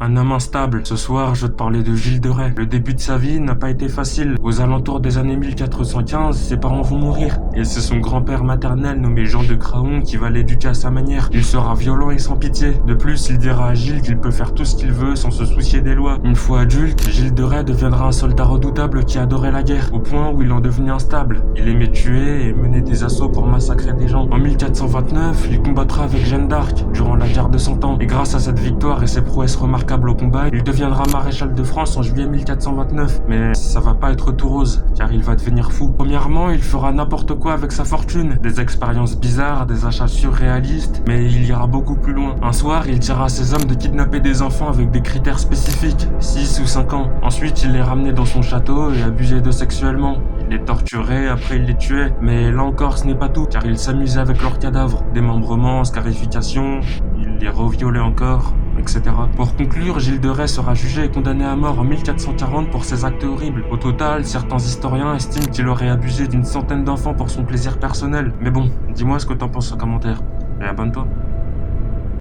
Un homme instable. Ce soir, je vais te parler de Gilles de Rais. Le début de sa vie n'a pas été facile. Aux alentours des années 1415, ses parents vont mourir. Et c'est son grand-père maternel nommé Jean de Craon qui va l'éduquer à sa manière. Il sera violent et sans pitié. De plus, il dira à Gilles qu'il peut faire tout ce qu'il veut sans se soucier des lois. Une fois adulte, Gilles de Rais deviendra un soldat redoutable qui adorait la guerre, au point où il en devenait instable. Il aimait tuer et mener des assauts pour massacrer des gens. En 1429, il combattra avec Jeanne d'Arc durant la guerre de Cent Ans. Et grâce à cette victoire et ses prouesses remarquables au combat, il deviendra maréchal de France en juillet 1429. Mais ça va pas être tout rose, car il va devenir fou. Premièrement, il fera n'importe quoi avec sa fortune. Des expériences bizarres, des achats surréalistes, mais il ira beaucoup plus loin. Un soir, il dira à ses hommes de kidnapper des enfants avec des critères spécifiques, 6 ou 5 ans. Ensuite, il les ramenait dans son château et abusait d'eux sexuellement. Il les torturait, après il les tuait. Mais là encore, ce n'est pas tout, car il s'amusait avec leurs cadavres. Démembrements, scarifications, il les reviolait encore, etc. Pour conclure, Gilles de Rais sera jugé et condamné à mort en 1440 pour ses actes horribles. Au total, certains historiens estiment qu'il aurait abusé d'une centaine d'enfants pour son plaisir personnel. Mais bon, dis-moi ce que t'en penses en commentaire. Et abonne-toi.